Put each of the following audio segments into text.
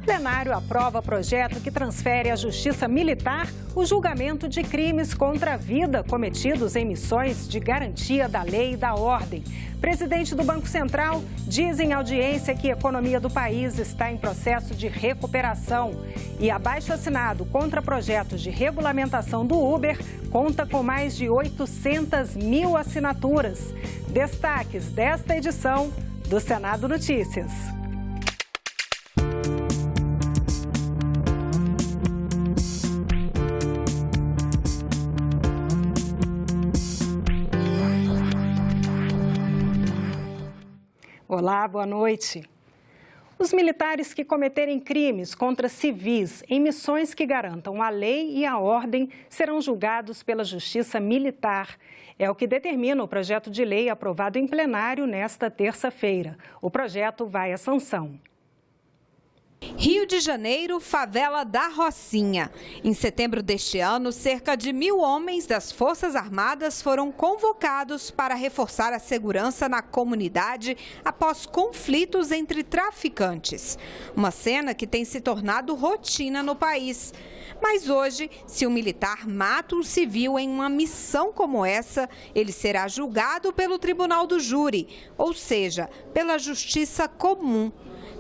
plenário aprova projeto que transfere à Justiça Militar o julgamento de crimes contra a vida cometidos em missões de garantia da lei e da ordem. Presidente do Banco Central diz em audiência que a economia do país está em processo de recuperação. E abaixo-assinado contra projetos de regulamentação do Uber conta com mais de 800 mil assinaturas. Destaques desta edição do Senado Notícias. Olá, boa noite. Os militares que cometerem crimes contra civis em missões que garantam a lei e a ordem serão julgados pela Justiça Militar. É o que determina o projeto de lei aprovado em plenário nesta terça-feira. O projeto vai à sanção. Rio de Janeiro, favela da Rocinha. Em setembro deste ano, cerca de 1.000 homens das Forças Armadas foram convocados para reforçar a segurança na comunidade após conflitos entre traficantes. Uma cena que tem se tornado rotina no país. Mas hoje, se um militar mata um civil em uma missão como essa, ele será julgado pelo Tribunal do Júri, ou seja, pela Justiça Comum.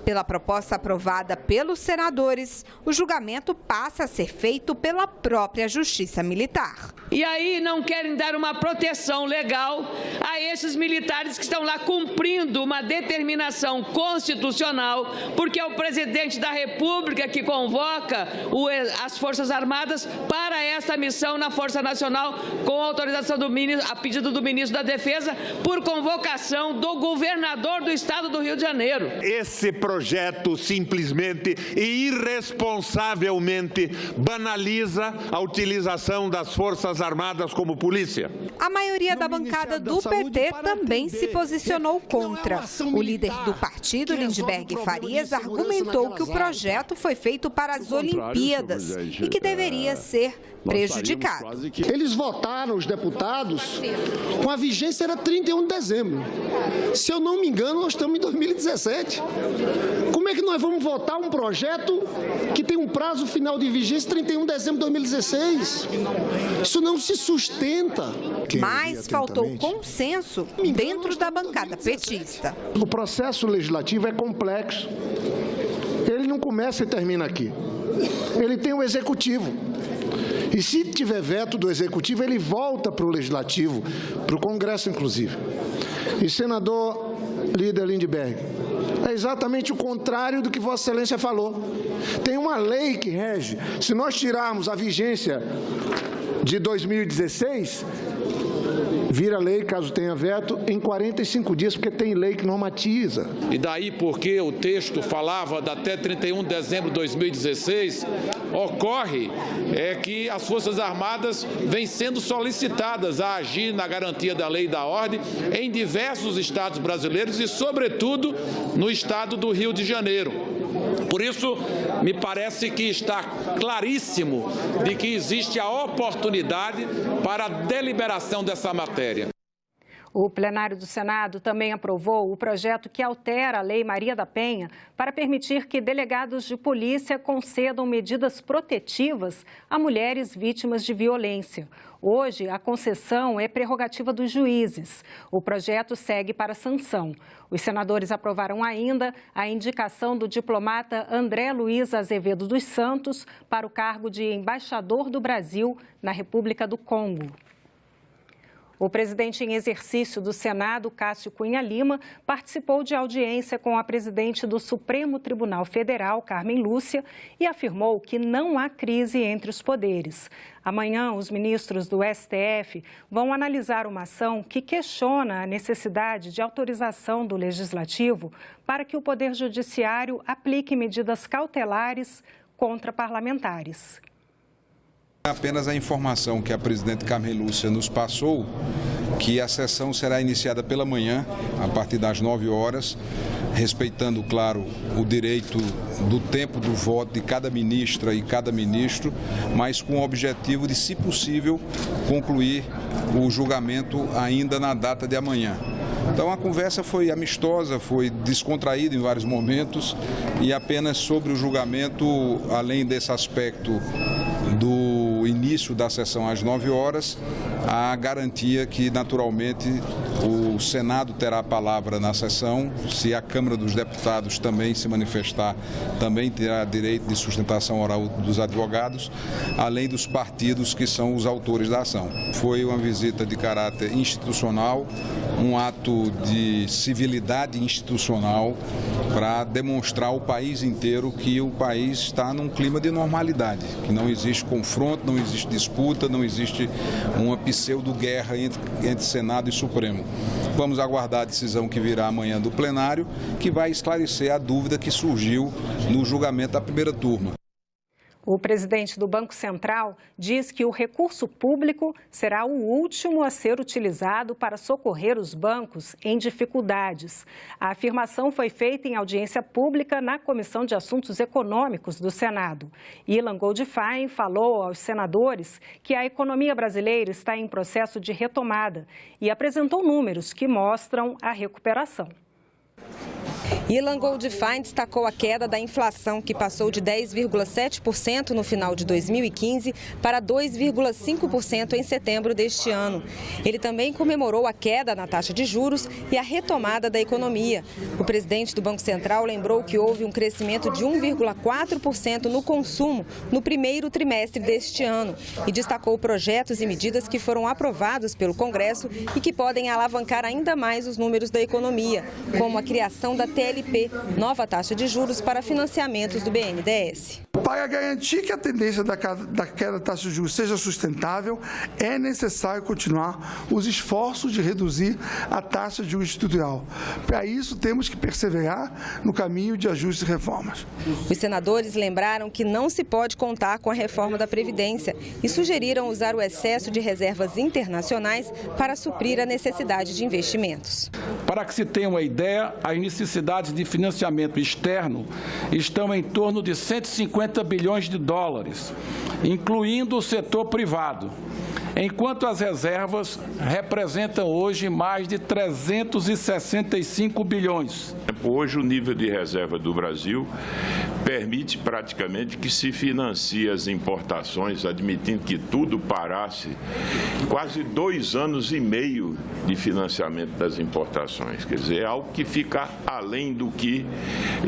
Pela proposta aprovada pelos senadores, o julgamento passa a ser feito pela própria Justiça Militar. E aí não querem dar uma proteção legal a esses militares que estão lá cumprindo uma determinação constitucional, porque é o presidente da República que convoca as Forças Armadas para essa missão na Força Nacional, com autorização do ministro, a pedido do ministro da Defesa, por convocação do governador do estado do Rio de Janeiro. Esse projeto simplesmente e irresponsavelmente banaliza a utilização das Forças Armadas como polícia. A maioria da bancada do PT também se posicionou contra. O líder do partido, Lindbergh Farias, argumentou que o projeto foi feito para as Olimpíadas e que deveria ser prejudicado. Eles votaram, os deputados, com a vigência era 31 de dezembro. Se eu não me engano, nós estamos em 2017. Como é que nós vamos votar um projeto que tem um prazo final de vigência 31 de dezembro de 2016? Isso não se sustenta. Mas faltou consenso dentro da bancada petista. O processo legislativo é complexo. Ele não começa e termina aqui. Ele tem o executivo. E se tiver veto do executivo, ele volta para o legislativo, para o Congresso, inclusive. E, senador líder Lindbergh, é exatamente o contrário do que Vossa Excelência falou. Tem uma lei que rege. Se nós tirarmos a vigência de 2016, vira lei, caso tenha veto, em 45 dias, porque tem lei que normatiza. E daí porque o texto falava de até 31 de dezembro de 2016, ocorre que as Forças Armadas vêm sendo solicitadas a agir na garantia da lei e da ordem em diversos estados brasileiros e, sobretudo, no estado do Rio de Janeiro. Por isso, me parece que está claríssimo de que existe a oportunidade para a deliberação dessa matéria. O plenário do Senado também aprovou o projeto que altera a Lei Maria da Penha para permitir que delegados de polícia concedam medidas protetivas a mulheres vítimas de violência. Hoje, a concessão é prerrogativa dos juízes. O projeto segue para sanção. Os senadores aprovaram ainda a indicação do diplomata André Luiz Azevedo dos Santos para o cargo de embaixador do Brasil na República do Congo. O presidente em exercício do Senado, Cássio Cunha Lima, participou de audiência com a presidente do Supremo Tribunal Federal, Carmen Lúcia, e afirmou que não há crise entre os poderes. Amanhã, os ministros do STF vão analisar uma ação que questiona a necessidade de autorização do Legislativo para que o Poder Judiciário aplique medidas cautelares contra parlamentares. Apenas a informação que a presidente Carmen Lúcia nos passou, que a sessão será iniciada pela manhã, a partir das 9 horas, respeitando, claro, o direito do tempo do voto de cada ministra e cada ministro, mas com o objetivo de, se possível, concluir o julgamento ainda na data de amanhã. Então a conversa foi amistosa, foi descontraída em vários momentos e apenas sobre o julgamento, além desse aspecto do início da sessão às 9 horas, a garantia que naturalmente o Senado terá a palavra na sessão, se a Câmara dos Deputados também se manifestar, também terá direito de sustentação oral dos advogados, além dos partidos que são os autores da ação. Foi uma visita de caráter institucional, um ato de civilidade institucional para demonstrar ao país inteiro que o país está num clima de normalidade, que não existe confronto, não existe disputa, não existe uma pseudo-guerra entre Senado e Supremo. Vamos aguardar a decisão que virá amanhã do plenário, que vai esclarecer a dúvida que surgiu no julgamento da primeira turma. O presidente do Banco Central diz que o recurso público será o último a ser utilizado para socorrer os bancos em dificuldades. A afirmação foi feita em audiência pública na Comissão de Assuntos Econômicos do Senado. Ilan Goldfein falou aos senadores que a economia brasileira está em processo de retomada e apresentou números que mostram a recuperação. Ilan Goldfein destacou a queda da inflação, que passou de 10,7% no final de 2015 para 2,5% em setembro deste ano. Ele também comemorou a queda na taxa de juros e a retomada da economia. O presidente do Banco Central lembrou que houve um crescimento de 1,4% no consumo no primeiro trimestre deste ano e destacou projetos e medidas que foram aprovados pelo Congresso e que podem alavancar ainda mais os números da economia, como a criação da TLP, nova taxa de juros para financiamentos do BNDES. Para garantir que a tendência da queda da taxa de juros seja sustentável, é necessário continuar os esforços de reduzir a taxa de juros estrutural. Para isso, temos que perseverar no caminho de ajustes e reformas. Os senadores lembraram que não se pode contar com a reforma da Previdência e sugeriram usar o excesso de reservas internacionais para suprir a necessidade de investimentos. Para que se tenha uma ideia, as necessidades de financiamento externo estão em torno de 150 bilhões de dólares, incluindo o setor privado, enquanto as reservas representam hoje mais de 365 bilhões. Hoje, o nível de reserva do Brasil permite praticamente que se financie as importações, admitindo que tudo parasse, quase 2 anos e meio de financiamento das importações. Quer dizer, é algo que fica além do que,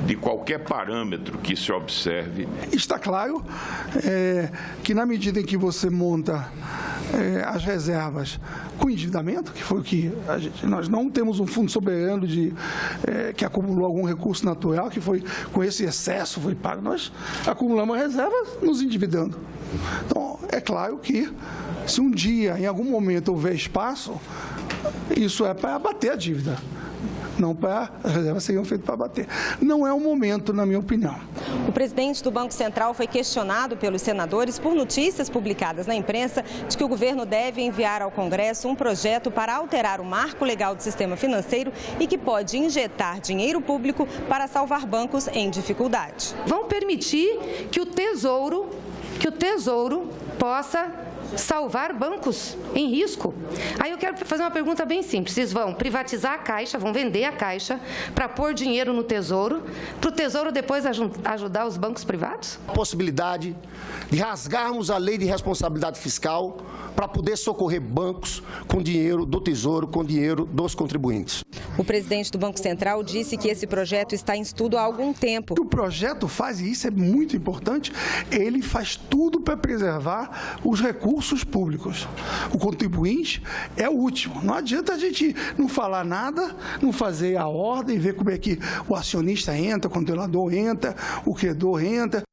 de qualquer parâmetro que se observe. Está claro que na medida em que você monta as reservas com endividamento, que foi o que nós não temos um fundo soberano que acumulou algum recurso natural, que foi com esse excesso foi pago, nós acumulamos reservas nos endividando. Então, é claro que se um dia, em algum momento, houver espaço, isso é para abater a dívida. Não para, as reservas seriam feitas para bater. Não é o momento, na minha opinião. O presidente do Banco Central foi questionado pelos senadores por notícias publicadas na imprensa de que o governo deve enviar ao Congresso um projeto para alterar o marco legal do sistema financeiro e que pode injetar dinheiro público para salvar bancos em dificuldade. Vão permitir que o Tesouro possa salvar bancos em risco. Aí eu quero fazer uma pergunta bem simples. Vocês vão privatizar a Caixa, vão vender a Caixa para pôr dinheiro no Tesouro, para o Tesouro depois ajudar os bancos privados? A possibilidade de rasgarmos a lei de responsabilidade fiscal para poder socorrer bancos com dinheiro do Tesouro, com dinheiro dos contribuintes. O presidente do Banco Central disse que esse projeto está em estudo há algum tempo. O projeto faz, e isso é muito importante, ele faz tudo para preservar os recursos públicos. O contribuinte é o último. Não adianta a gente não falar nada, não fazer a ordem, ver como é que o acionista entra, o controlador entra, o credor entra.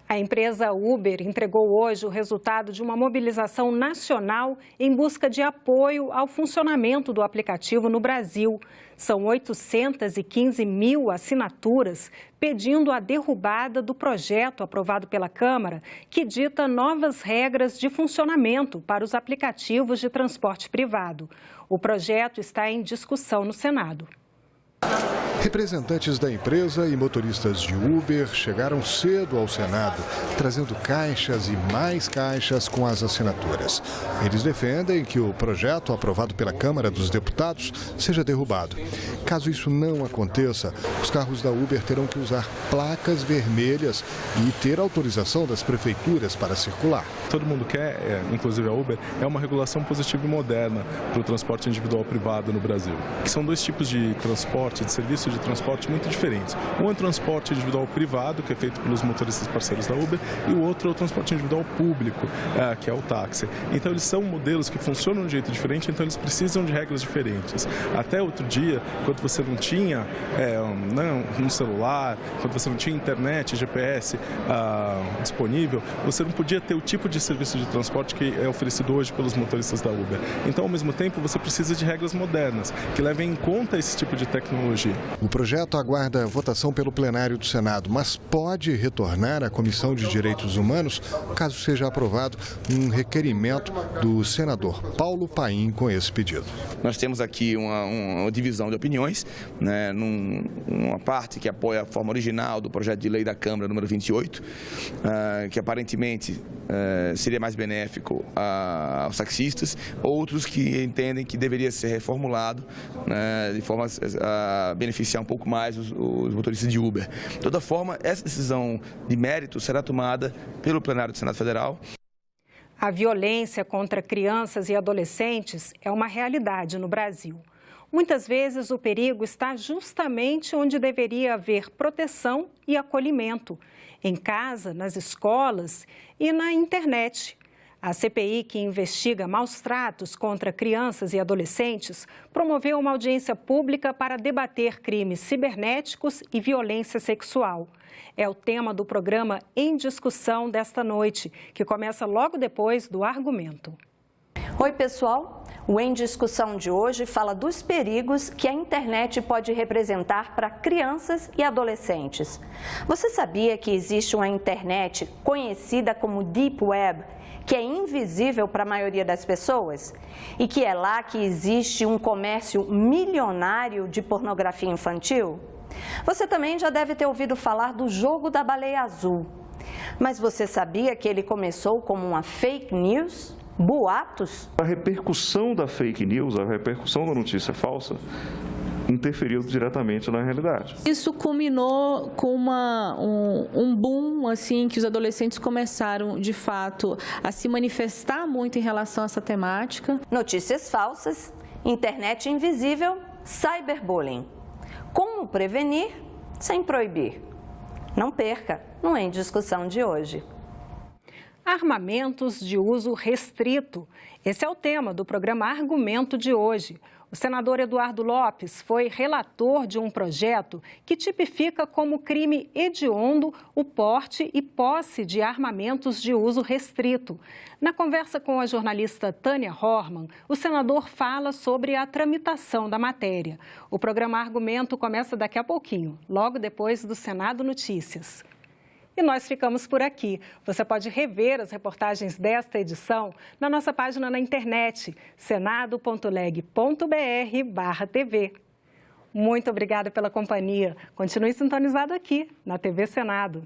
A empresa Uber entregou hoje o resultado de uma mobilização nacional em busca de apoio ao funcionamento do aplicativo no Brasil. São 815 mil assinaturas pedindo a derrubada do projeto aprovado pela Câmara, que dita novas regras de funcionamento para os aplicativos de transporte privado. O projeto está em discussão no Senado. Representantes da empresa e motoristas de Uber chegaram cedo ao Senado, trazendo caixas e mais caixas com as assinaturas. Eles defendem que o projeto aprovado pela Câmara dos Deputados seja derrubado. Caso isso não aconteça, os carros da Uber terão que usar placas vermelhas e ter autorização das prefeituras para circular. Todo mundo quer, inclusive a Uber, é uma regulação positiva e moderna para o transporte individual privado no Brasil. Que são dois tipos de transporte, de serviço de transporte muito diferentes. Um é o transporte individual privado, que é feito pelos motoristas parceiros da Uber, e o outro é o transporte individual público, que é o táxi. Então eles são modelos que funcionam de um jeito diferente, então eles precisam de regras diferentes. Até outro dia, quando você não tinha um celular, quando você não tinha internet, GPS disponível, você não podia ter o tipo de serviço de transporte que é oferecido hoje pelos motoristas da Uber. Então, ao mesmo tempo, você precisa de regras modernas, que levem em conta esse tipo de tecnologia. O projeto aguarda votação pelo plenário do Senado, mas pode retornar à Comissão de Direitos Humanos caso seja aprovado um requerimento do senador Paulo Paim com esse pedido. Nós temos aqui uma divisão de opiniões, né, uma parte que apoia a forma original do projeto de lei da Câmara número 28, que aparentemente seria mais benéfico aos taxistas, outros que entendem que deveria ser reformulado, né, de forma a beneficiar um pouco mais os motoristas de Uber. De toda forma, essa decisão de mérito será tomada pelo plenário do Senado Federal. A violência contra crianças e adolescentes é uma realidade no Brasil. Muitas vezes o perigo está justamente onde deveria haver proteção e acolhimento, em casa, nas escolas e na internet. A CPI, que investiga maus tratos contra crianças e adolescentes, promoveu uma audiência pública para debater crimes cibernéticos e violência sexual. É o tema do programa Em Discussão desta noite, que começa logo depois do argumento. Oi, pessoal. O Em Discussão de hoje fala dos perigos que a internet pode representar para crianças e adolescentes. Você sabia que existe uma internet conhecida como Deep Web, que é invisível para a maioria das pessoas? E que é lá que existe um comércio milionário de pornografia infantil? Você também já deve ter ouvido falar do jogo da baleia azul. Mas você sabia que ele começou como uma fake news? Boatos? A repercussão da fake news, a repercussão da notícia falsa, interferiu diretamente na realidade. Isso culminou com um boom, assim, que os adolescentes começaram, de fato, a se manifestar muito em relação a essa temática. Notícias falsas, internet invisível, cyberbullying. Como prevenir sem proibir? Não perca no Em Discussão de hoje. Armamentos de uso restrito. Esse é o tema do programa Argumento de hoje. O senador Eduardo Lopes foi relator de um projeto que tipifica como crime hediondo o porte e posse de armamentos de uso restrito. Na conversa com a jornalista Tânia Horman, o senador fala sobre a tramitação da matéria. O programa Argumento começa daqui a pouquinho, logo depois do Senado Notícias. E nós ficamos por aqui. Você pode rever as reportagens desta edição na nossa página na internet, senado.leg.br/TV. Muito obrigada pela companhia. Continue sintonizado aqui na TV Senado.